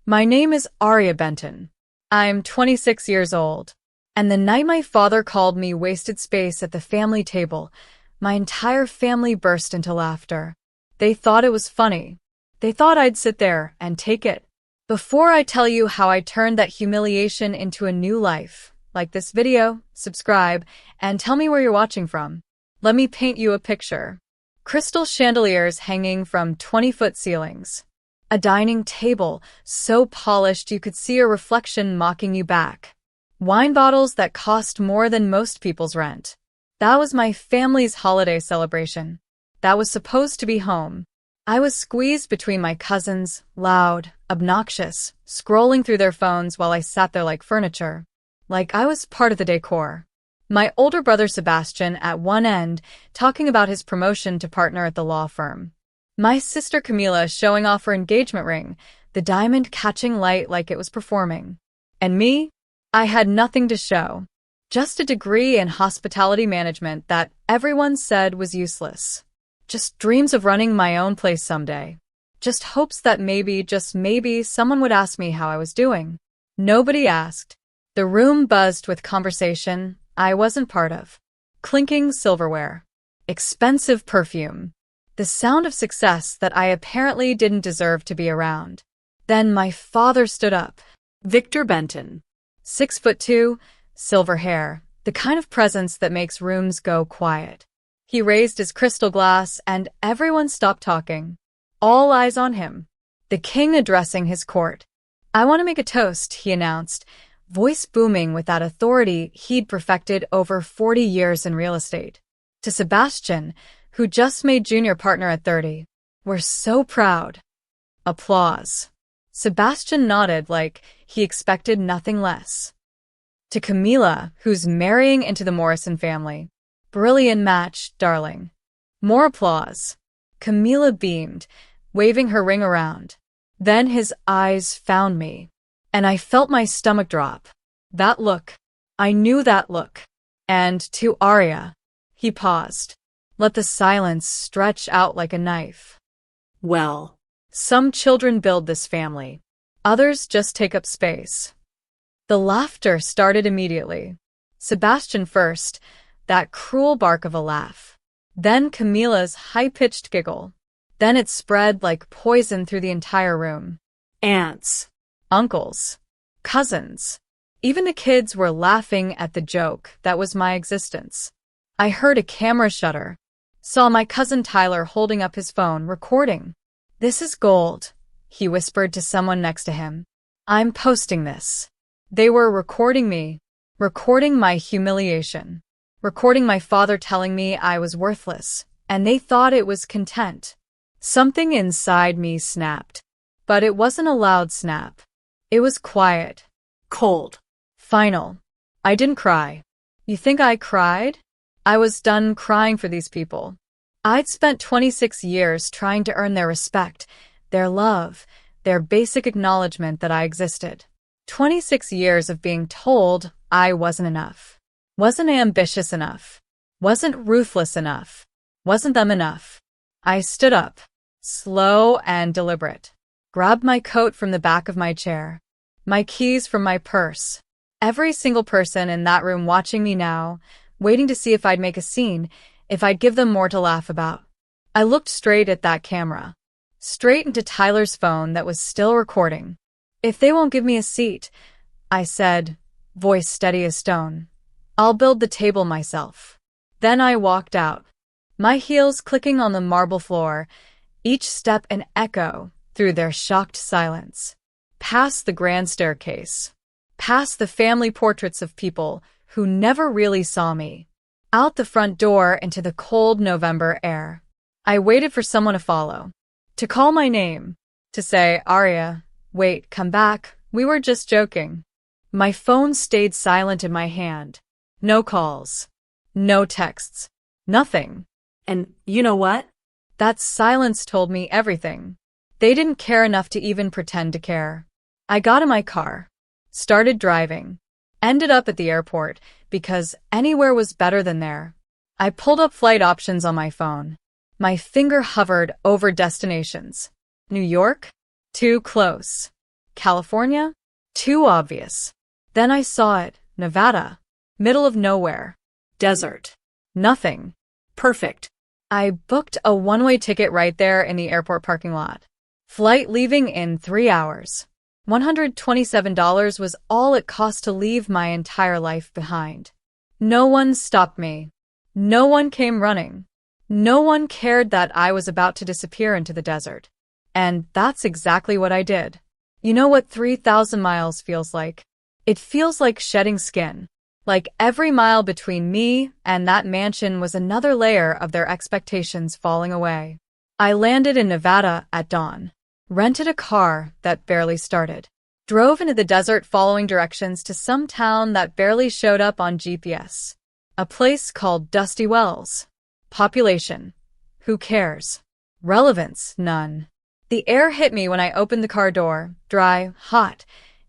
My name is Aria Benton. I'm 26 years old. And the night my father called me wasted space at the family table, my entire family burst into laughter. They thought it was funny. They thought I'd sit there and take it. Before I tell you how I turned that humiliation into a new life, like this video, subscribe, and tell me where you're watching from. Let me paint you a picture. Crystal chandeliers hanging from 20-foot ceilings. A dining table so polished you could see a reflection mocking you back. Wine bottles that cost more than most people's rent. That was my family's holiday celebration. That was supposed to be home. I was squeezed between my cousins, loud, obnoxious, scrolling through their phones while I sat there like furniture. Like I was part of the decor. My older brother Sebastian at one end, talking about his promotion to partner at the law firm. My sister Camila showing off her engagement ring, the diamond catching light like it was performing. And me? I had nothing to show. Just a degree in hospitality management that everyone said was useless. Just dreams of running my own place someday. Just hopes that maybe, just maybe, someone would ask me how I was doing. Nobody asked. The room buzzed with conversation I wasn't part of. Clinking silverware. Expensive perfume. The sound of success that I apparently didn't deserve to be around. Then my father stood up. Victor Benton. 6'2", silver hair, the kind of presence that makes rooms go quiet. He raised his crystal glass and everyone stopped talking. All eyes on him. The king addressing his court. I want to make a toast, he announced, voice booming with that authority he'd perfected over 40 years in real estate. To Sebastian, who just made junior partner at 30. We're so proud. Applause. Sebastian nodded like he expected nothing less. To Camila, who's marrying into the Morrison family. Brilliant match, darling. More applause. Camila beamed, waving her ring around. Then his eyes found me. And I felt my stomach drop. That look. I knew that look. And to Aria. He paused. Let the silence stretch out like a knife. Well, some children build this family. Others just take up space. The laughter started immediately. Sebastian first, that cruel bark of a laugh. Then Camila's high-pitched giggle. Then it spread like poison through the entire room. Aunts, uncles, cousins. Even the kids were laughing at the joke that was my existence. I heard a camera shutter. Saw my cousin Tyler holding up his phone, recording. This is gold, he whispered to someone next to him. I'm posting this. They were recording me, recording my humiliation, recording my father telling me I was worthless, and they thought it was content. Something inside me snapped. But it wasn't a loud snap. It was quiet, cold, final. I didn't cry. You think I cried? I was done crying for these people. I'd spent 26 years trying to earn their respect, their love, their basic acknowledgement that I existed. 26 years of being told I wasn't enough. Wasn't ambitious enough. Wasn't ruthless enough. Wasn't them enough. I stood up, slow and deliberate. Grabbed my coat from the back of my chair. My keys from my purse. Every single person in that room watching me now, waiting to see if I'd make a scene, if I'd give them more to laugh about. I looked straight at that camera. Straight into Tyler's phone that was still recording. If they won't give me a seat, I said, voice steady as stone, I'll build the table myself. Then I walked out. My heels clicking on the marble floor, each step an echo through their shocked silence. Past the grand staircase. Past the family portraits of people who never really saw me. Out the front door into the cold November air. I waited for someone to follow. To call my name. To say, Aria, wait, come back, we were just joking. My phone stayed silent in my hand. No calls. No texts. Nothing. And you know what? That silence told me everything. They didn't care enough to even pretend to care. I got in my car. Started driving. Ended up at the airport, because anywhere was better than there. I pulled up flight options on my phone. My finger hovered over destinations. New York? Too close. California? Too obvious. Then I saw it. Nevada. Middle of nowhere. Desert. Nothing. Perfect. I booked a one-way ticket right there in the airport parking lot. Flight leaving in 3 hours. $127 was all it cost to leave my entire life behind. No one stopped me. No one came running. No one cared that I was about to disappear into the desert. And that's exactly what I did. You know what 3,000 miles feels like? It feels like shedding skin. Like every mile between me and that mansion was another layer of their expectations falling away. I landed in Nevada at dawn. Rented a car that barely started. Drove into the desert following directions to some town that barely showed up on GPS. A place called Dusty Wells. Population. Who cares? Relevance. None. The air hit me when I opened the car door. Dry, hot,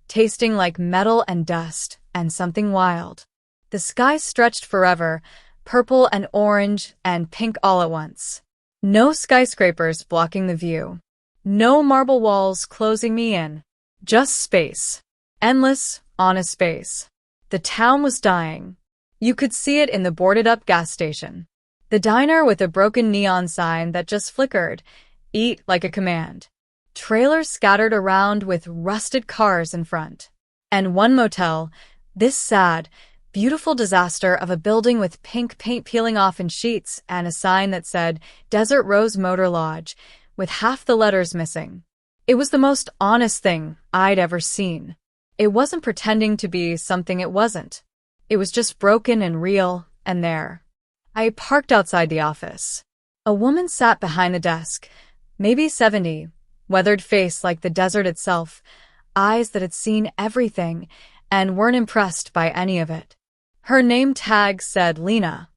tasting like metal and dust, and something wild. The sky stretched forever, purple and orange and pink all at once. No skyscrapers blocking the view. No marble walls closing me in. Just space. Endless, honest space. The town was dying. You could see it in the boarded-up gas station. The diner with a broken neon sign that just flickered. Eat like a command. Trailers scattered around with rusted cars in front. And one motel, this sad, beautiful disaster of a building with pink paint peeling off in sheets and a sign that said Desert Rose Motor Lodge, with half the letters missing. It was the most honest thing I'd ever seen. It wasn't pretending to be something it wasn't. It was just broken and real, and there. I parked outside the office. A woman sat behind the desk, maybe 70, weathered face like the desert itself, eyes that had seen everything and weren't impressed by any of it. Her name tag said Lena.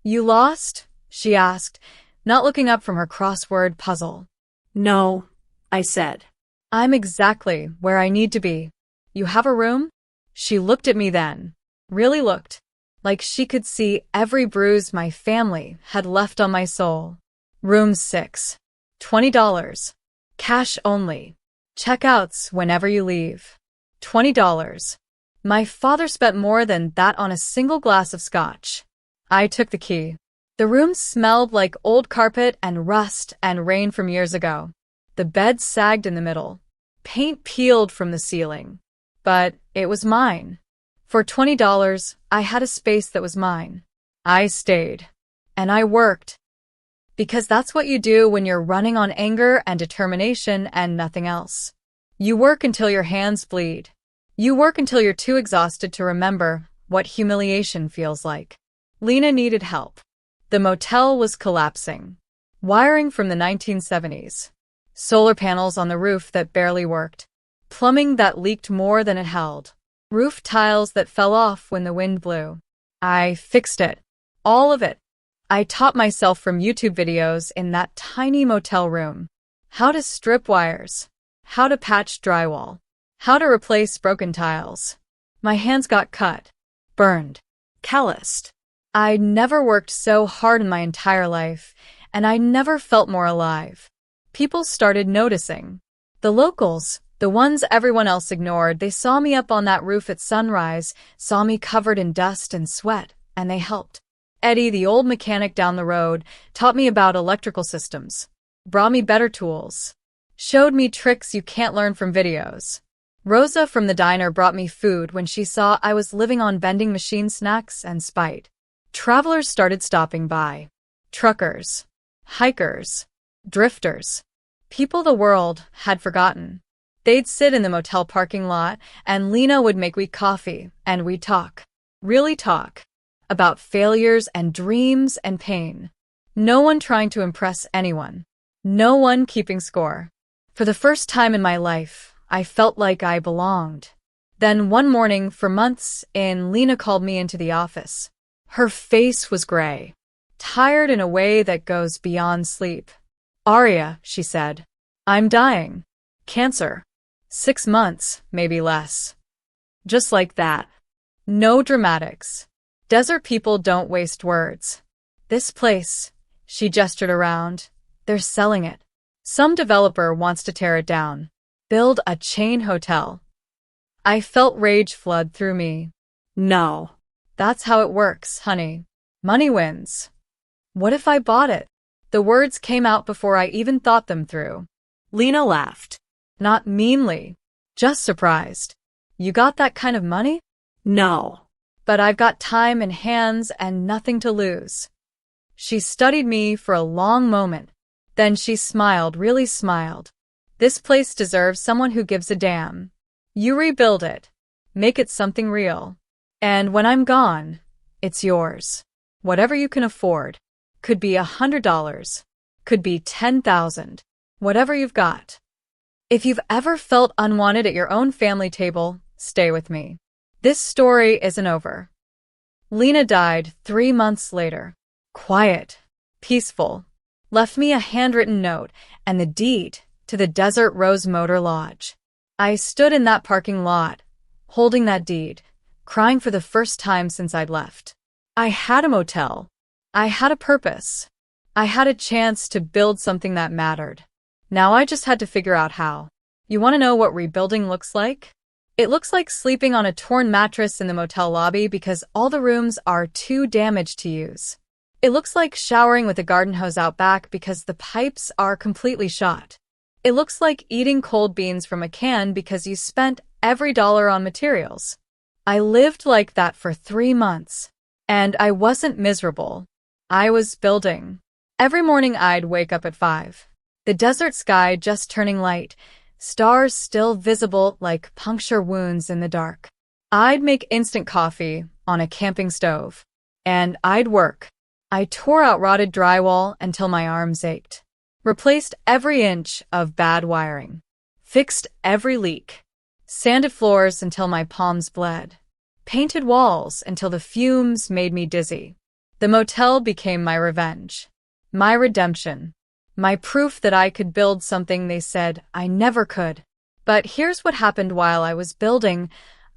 "You lost?" she asked, not looking up from her crossword puzzle. No, I said. "I'm exactly where I need to be. You have a room?" She looked at me then. Really looked. Like she could see every bruise my family had left on my soul. Room 6. $20. Cash only. Checkouts whenever you leave. $20. My father spent more than that on a single glass of scotch. I took the key. The room smelled like old carpet and rust and rain from years ago. The bed sagged in the middle. Paint peeled from the ceiling. But it was mine. For $20, I had a space that was mine. I stayed. And I worked. Because that's what you do when you're running on anger and determination and nothing else. You work until your hands bleed. You work until you're too exhausted to remember what humiliation feels like. Lena needed help. The motel was collapsing. Wiring from the 1970s. Solar panels on the roof that barely worked. Plumbing that leaked more than it held. Roof tiles that fell off when the wind blew. I fixed it. All of it. I taught myself from YouTube videos in that tiny motel room. How to strip wires. How to patch drywall. How to replace broken tiles. My hands got cut. Burned. Calloused. I'd never worked so hard in my entire life, and I never felt more alive. People started noticing. The locals, the ones everyone else ignored, they saw me up on that roof at sunrise, saw me covered in dust and sweat, and they helped. Eddie, the old mechanic down the road, taught me about electrical systems, brought me better tools, showed me tricks you can't learn from videos. Rosa from the diner brought me food when she saw I was living on vending machine snacks and spite. Travelers started stopping by. Truckers, hikers, drifters, people the world had forgotten. They'd sit in the motel parking lot, and Lena would make weak coffee, and we'd talk. Really talk. About failures and dreams and pain. No one trying to impress anyone. No one keeping score. For the first time in my life, I felt like I belonged. Then one morning, for months in, Lena called me into the office. Her face was gray. Tired in a way that goes beyond sleep. "Aria," she said. "I'm dying. Cancer. 6 months, maybe less." Just like that. No dramatics. Desert people don't waste words. This place, she gestured around, they're selling it. Some developer wants to tear it down. Build a chain hotel. I felt rage flood through me. No. That's how it works, honey. Money wins. What if I bought it? The words came out before I even thought them through. Lena laughed. Not meanly, just surprised. You got that kind of money? No. But I've got time and hands and nothing to lose. She studied me for a long moment. Then she smiled, really smiled. This place deserves someone who gives a damn. You rebuild it. Make it something real. And when I'm gone, it's yours. Whatever you can afford. Could be $100. Could be 10,000. Whatever you've got. If you've ever felt unwanted at your own family table, stay with me. This story isn't over. Lena died 3 months later. Quiet. Peaceful. Left me a handwritten note and the deed to the Desert Rose Motor Lodge. I stood in that parking lot, holding that deed, crying for the first time since I'd left. I had a motel. I had a purpose. I had a chance to build something that mattered. Now I just had to figure out how. You want to know what rebuilding looks like? It looks like sleeping on a torn mattress in the motel lobby because all the rooms are too damaged to use. It looks like showering with a garden hose out back because the pipes are completely shot. It looks like eating cold beans from a can because you spent every dollar on materials. I lived like that for 3 months. And I wasn't miserable. I was building. Every morning I'd wake up at 5. The desert sky just turning light, stars still visible like puncture wounds in the dark. I'd make instant coffee on a camping stove. And I'd work. I tore out rotted drywall until my arms ached. Replaced every inch of bad wiring. Fixed every leak. Sanded floors until my palms bled. Painted walls until the fumes made me dizzy. The motel became my revenge. My redemption. My proof that I could build something they said I never could. But here's what happened while I was building.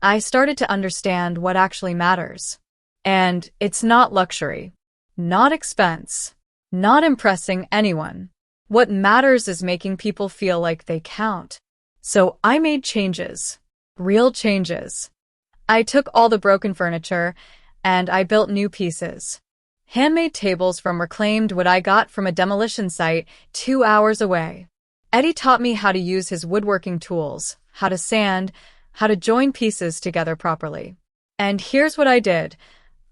I started to understand what actually matters. And it's not luxury. Not expense. Not impressing anyone. What matters is making people feel like they count. So I made changes. Real changes. I took all the broken furniture, and I built new pieces. Handmade tables from reclaimed wood I got from a demolition site 2 hours away. Eddie taught me how to use his woodworking tools, how to sand, how to join pieces together properly. And here's what I did.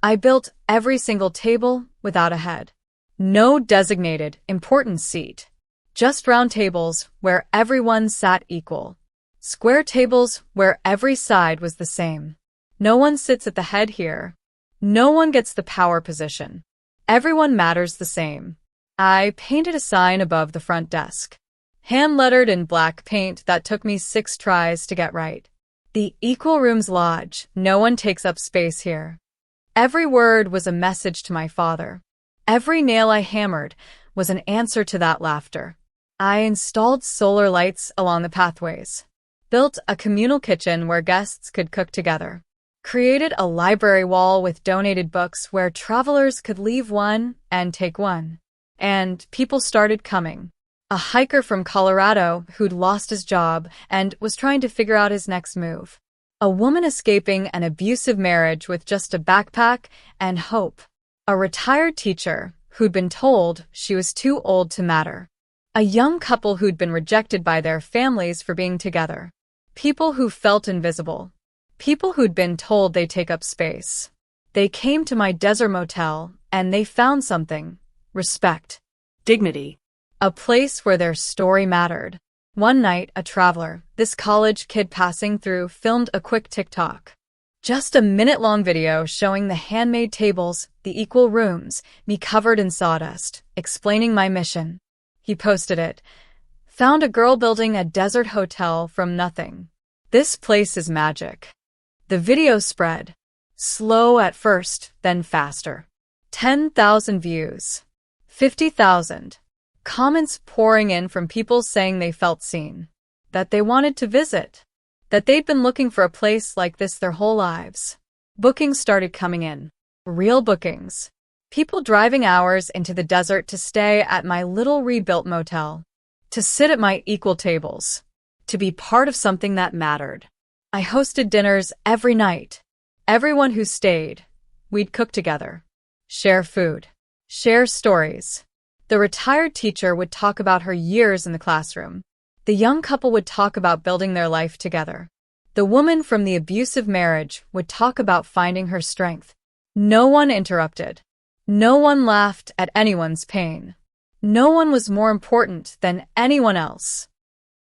I built every single table without a head. No designated, important seat. Just round tables where everyone sat equal. Square tables where every side was the same. No one sits at the head here. No one gets the power position. Everyone matters the same. I painted a sign above the front desk. Hand-lettered in black paint that took me 6 tries to get right. The Equal Rooms Lodge. No one takes up space here. Every word was a message to my father. Every nail I hammered was an answer to that laughter. I installed solar lights along the pathways. Built a communal kitchen where guests could cook together. Created a library wall with donated books where travelers could leave one and take one. And people started coming. A hiker from Colorado who'd lost his job and was trying to figure out his next move. A woman escaping an abusive marriage with just a backpack and hope. A retired teacher who'd been told she was too old to matter. A young couple who'd been rejected by their families for being together. People who felt invisible. People who'd been told they take up space. They came to my desert motel, and they found something. Respect. Dignity. A place where their story mattered. One night, a traveler, this college kid passing through, filmed a quick TikTok. Just a minute-long video showing the handmade tables, the equal rooms, me covered in sawdust, explaining my mission. He posted it. Found a girl building a desert hotel from nothing. This place is magic. The video spread. Slow at first, then faster. 10,000 views. 50,000. Comments pouring in from people saying they felt seen. That they wanted to visit. That they'd been looking for a place like this their whole lives. Bookings started coming in. Real bookings. People driving hours into the desert to stay at my little rebuilt motel. To sit at my equal tables. to be part of something that mattered. I hosted dinners every night. Everyone who stayed, we'd cook together, share food, share stories. The retired teacher would talk about her years in the classroom. The young couple would talk about building their life together. The woman from the abusive marriage would talk about finding her strength. No one interrupted. No one laughed at anyone's pain. No one was more important than anyone else.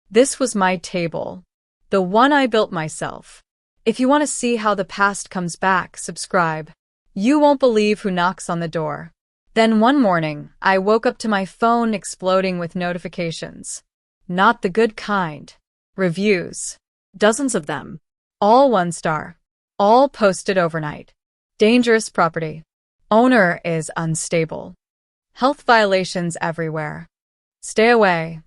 This was my table, the one I built myself. If you want to see how the past comes back, subscribe. You won't believe who knocks on the door. Then one morning, I woke up to my phone exploding with notifications. Not the good kind. Reviews. Dozens of them. All 1 star. All posted overnight. Dangerous property. Owner is unstable. Health violations everywhere. Stay away.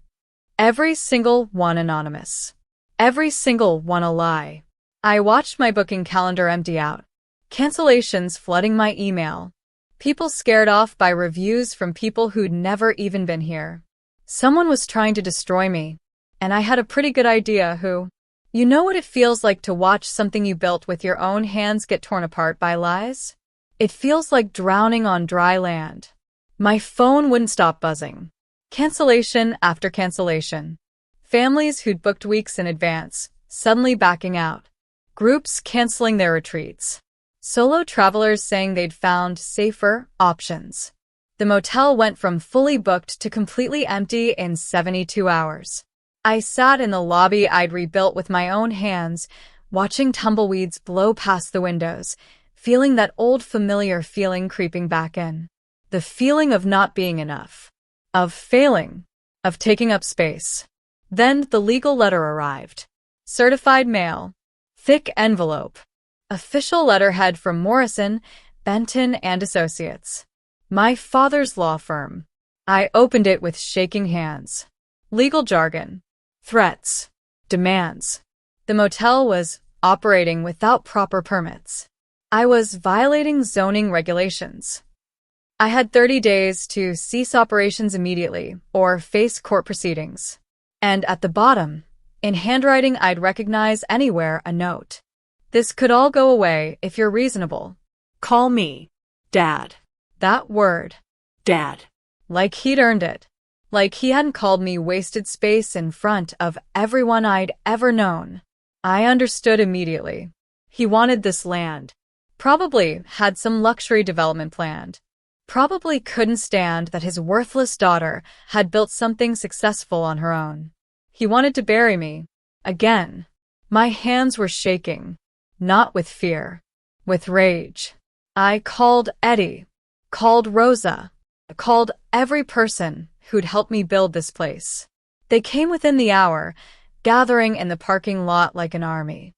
Every single one anonymous. Every single one a lie. I watched my booking calendar empty out. Cancellations flooding my email. People scared off by reviews from people who'd never even been here. Someone was trying to destroy me, and I had a pretty good idea who. You know what it feels like to watch something you built with your own hands get torn apart by lies? It feels like drowning on dry land. My phone wouldn't stop buzzing. Cancellation after cancellation. Families who'd booked weeks in advance, suddenly backing out. Groups canceling their retreats. Solo travelers saying they'd found safer options. The motel went from fully booked to completely empty in 72 hours. I sat in the lobby I'd rebuilt with my own hands, watching tumbleweeds blow past the windows, feeling that old familiar feeling creeping back in. The feeling of not being enough. Of failing. Of taking up space. Then the legal letter arrived. Certified mail. Thick envelope. Official letterhead from Morrison, Benton and Associates. My father's law firm. I opened it with shaking hands. Legal jargon. Threats. Demands. The motel was operating without proper permits. I was violating zoning regulations. I had 30 days to cease operations immediately or face court proceedings. And at the bottom, in handwriting I'd recognize anywhere, a note. This could all go away if you're reasonable. Call me Dad. That word. Dad. Like he'd earned it. Like he hadn't called me wasted space in front of everyone I'd ever known. I understood immediately. He wanted this land. Probably had some luxury development planned. Probably couldn't stand that his worthless daughter had built something successful on her own. He wanted to bury me. Again. My hands were shaking. Not with fear. With rage. I called Eddie. Called Rosa. Called every person who'd helped me build this place. They came within the hour, gathering in the parking lot like an army.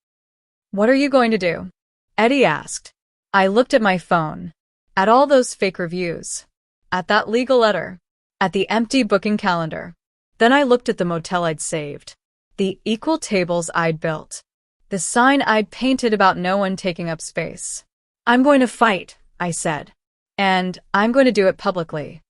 What are you going to do? Eddie asked. I looked at my phone. At all those fake reviews. At that legal letter. At the empty booking calendar. Then I looked at the motel I'd saved. The equal tables I'd built. The sign I'd painted about no one taking up space. I'm going to fight, I said. And I'm going to do it publicly.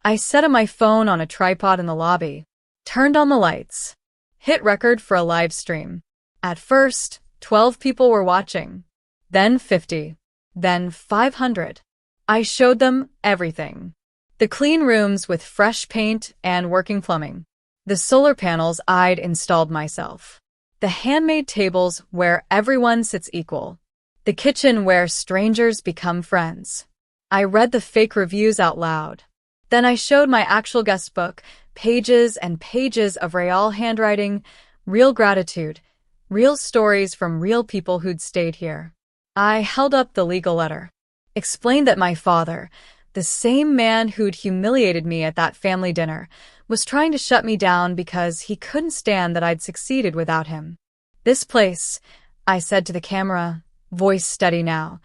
I set up my phone on a tripod in the lobby. Turned on the lights. Hit record for a live stream. At first, 12 people were watching. Then 50. Then 500. I showed them everything. The clean rooms with fresh paint and working plumbing. The solar panels I'd installed myself. The handmade tables where everyone sits equal. The kitchen where strangers become friends. I read the fake reviews out loud. Then I showed my actual guest book, pages and pages of real handwriting, real gratitude, real stories from real people who'd stayed here. I held up the legal letter. Explained that my father, the same man who'd humiliated me at that family dinner, was trying to shut me down because he couldn't stand that I'd succeeded without him. This place, I said to the camera, voice steady now,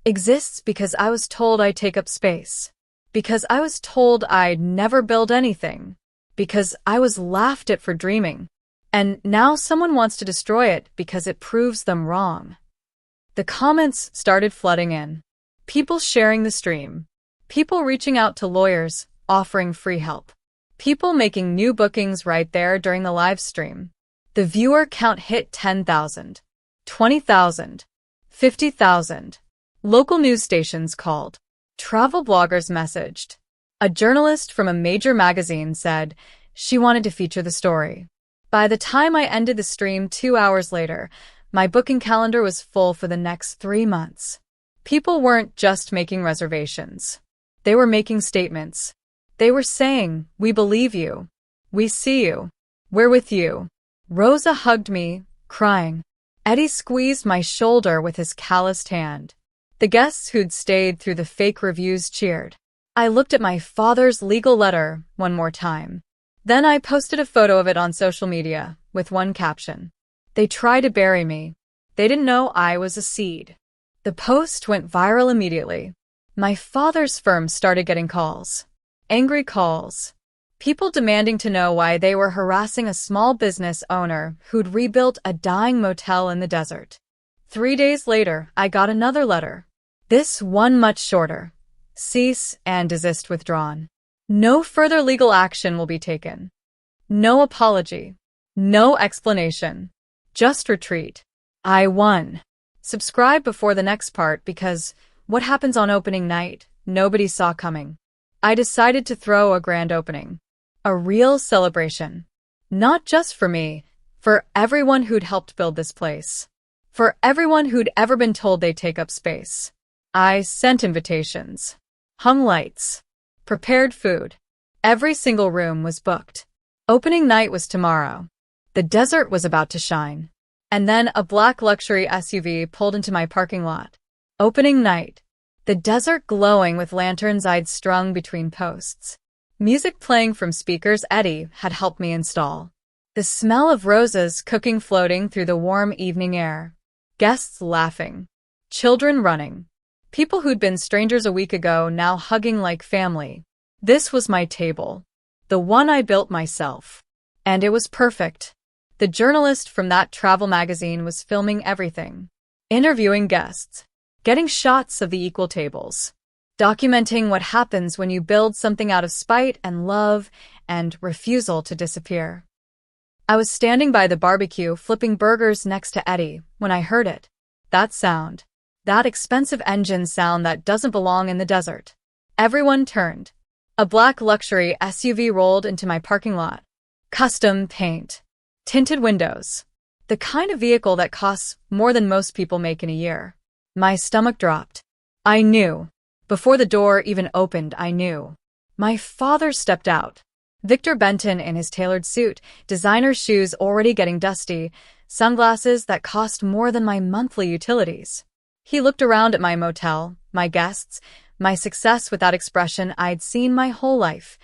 exists because I was told I'd take up space. Because I was told I'd never build anything. Because I was laughed at for dreaming. And now someone wants to destroy it because it proves them wrong. The comments started flooding in. People sharing the stream. People reaching out to lawyers, offering free help. People making new bookings right there during the live stream. The viewer count hit 10,000, 20,000, 50,000. Local news stations called. Travel bloggers messaged. A journalist from a major magazine said she wanted to feature the story. By the time I ended the stream 2 hours later, my booking calendar was full for the next 3 months. People weren't just making reservations. They were making statements. They were saying, "We believe you. We see you. We're with you." Rosa hugged me, crying. Eddie squeezed my shoulder with his calloused hand. The guests who'd stayed through the fake reviews cheered. I looked at my father's legal letter one more time. Then I posted a photo of it on social media, with one caption. "They tried to bury me. They didn't know I was a seed." The post went viral immediately. My father's firm started getting calls. Angry calls. People demanding to know why they were harassing a small business owner who'd rebuilt a dying motel in the desert. 3 days later, I got another letter. This one much shorter. Cease and desist withdrawn. No further legal action will be taken. No apology. No explanation. Just retreat. I won. Subscribe before the next part because what happens on opening night, nobody saw coming. I decided to throw a grand opening. A real celebration. Not just for me, for everyone who'd helped build this place. For everyone who'd ever been told they'd take up space. I sent invitations. Hung lights. Prepared food. Every single room was booked. Opening night was tomorrow. The desert was about to shine. And then a black luxury SUV pulled into my parking lot. Opening night. The desert glowing with lanterns I'd strung between posts. Music playing from speakers Eddie had helped me install. The smell of roses cooking floating through the warm evening air. Guests laughing. Children running. People who'd been strangers a week ago now hugging like family. This was my table. The one I built myself. And it was perfect. The journalist from that travel magazine was filming everything. Interviewing guests. Getting shots of the equal tables. Documenting what happens when you build something out of spite and love and refusal to disappear. I was standing by the barbecue flipping burgers next to Eddie when I heard it. That sound. That expensive engine sound that doesn't belong in the desert. Everyone turned. A black luxury SUV rolled into my parking lot. Custom paint. Tinted windows. The kind of vehicle that costs more than most people make in a year. My stomach dropped. I knew. Before the door even opened, I knew. My father stepped out. Victor Benton in his tailored suit, designer shoes already getting dusty, sunglasses that cost more than my monthly utilities. He looked around at my motel, my guests, my success with that expression I'd seen my whole life,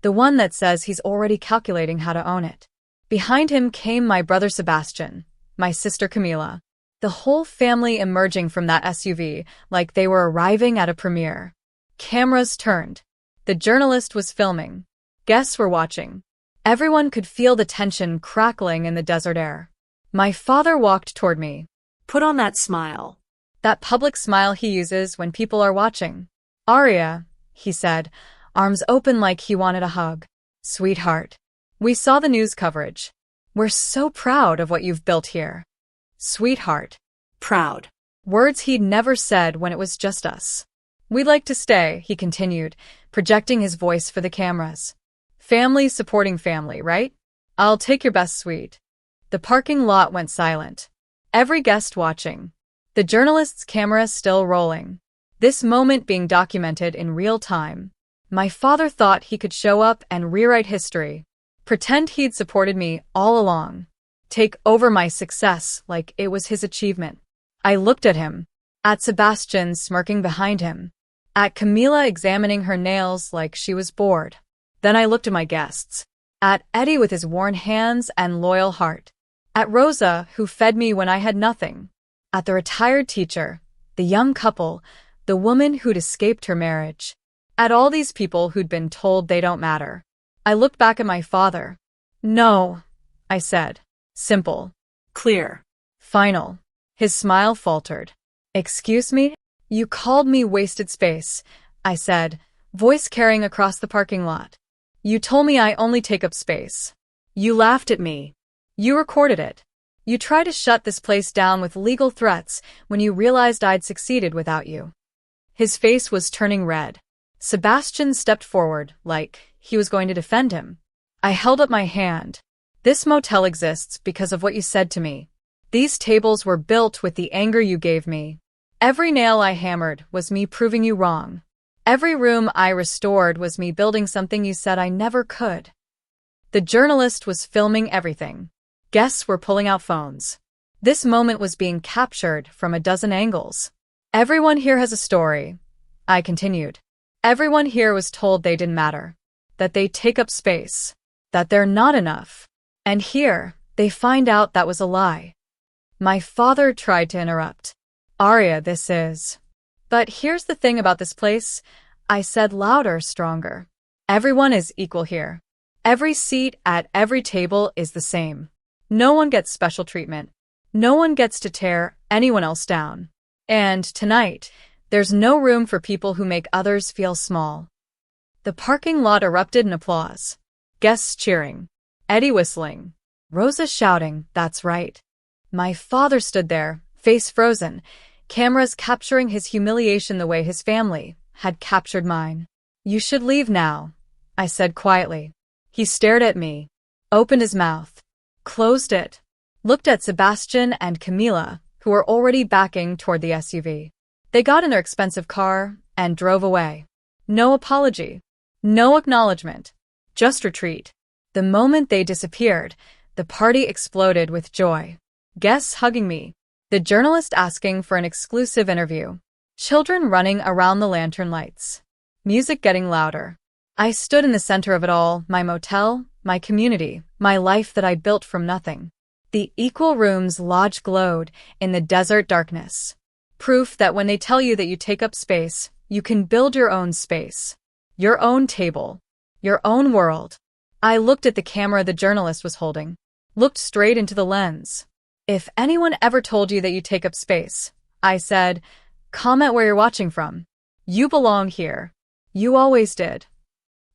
the one that says he's already calculating how to own it. Behind him came my brother Sebastian, my sister Camila, the whole family emerging from that SUV like they were arriving at a premiere. Cameras turned. The journalist was filming. Guests were watching. Everyone could feel the tension crackling in the desert air. My father walked toward me. Put on that smile. That public smile he uses when people are watching. "Aria," he said, arms open like he wanted a hug. "Sweetheart. We saw the news coverage. We're so proud of what you've built here." Sweetheart. Proud. Words he'd never said when it was just us. "We'd like to stay," he continued, projecting his voice for the cameras. "Family supporting family, right? I'll take your best suite." The parking lot went silent. Every guest watching. The journalist's camera still rolling. This moment being documented in real time. My father thought he could show up and rewrite history. Pretend he'd supported me all along. Take over my success like it was his achievement. I looked at him. At Sebastian smirking behind him. At Camila examining her nails like she was bored. Then I looked at my guests. At Eddie with his worn hands and loyal heart. At Rosa, who fed me when I had nothing. At the retired teacher, the young couple, the woman who'd escaped her marriage. At all these people who'd been told they don't matter. I looked back at my father. "No," I said. Simple. Clear. Final. His smile faltered. "Excuse me? You called me wasted space," I said, voice carrying across the parking lot. "You told me I only take up space. You laughed at me. You recorded it. You tried to shut this place down with legal threats when you realized I'd succeeded without you. His face was turning red. Sebastian stepped forward, like he was going to defend him. I held up my hand. This motel exists because of what you said to me. These tables were built with the anger you gave me. Every nail I hammered was me proving you wrong. Every room I restored was me building something you said I never could. The journalist was filming everything. Guests were pulling out phones. This moment was being captured from a dozen angles. Everyone here has a story, I continued. Everyone here was told they didn't matter, that they take up space, that they're not enough. And here, they find out that was a lie. My father tried to interrupt. Arya, this is. But here's the thing about this place, I said louder, stronger. Everyone is equal here. Every seat at every table is the same. No one gets special treatment. No one gets to tear anyone else down. And tonight, there's no room for people who make others feel small. The parking lot erupted in applause. Guests cheering. Eddie whistling. Rosa shouting, that's right. My father stood there, face frozen, cameras capturing his humiliation the way his family had captured mine. You should leave now, I said quietly. He stared at me, opened his mouth, closed it, looked at Sebastian and Camila, who were already backing toward the SUV. They got in their expensive car and drove away. No apology, no acknowledgement, just retreat. The moment they disappeared, the party exploded with joy. Guests hugging me, the journalist asking for an exclusive interview, children running around the lantern lights, music getting louder. I stood in the center of it all, my motel, my community, my life that I built from nothing. The Equal Rooms lodge glowed in the desert darkness. Proof that when they tell you that you take up space, you can build your own space. Your own table. Your own world. I looked at the camera the journalist was holding. Looked straight into the lens. If anyone ever told you that you take up space, I said, comment where you're watching from. You belong here. You always did.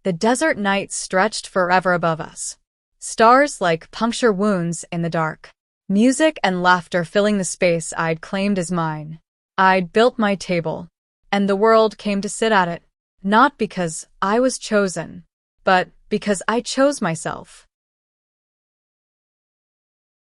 The desert night stretched forever above us. Stars like puncture wounds in the dark. Music and laughter filling the space I'd claimed as mine. I'd built my table, and the world came to sit at it, not because I was chosen, but because I chose myself.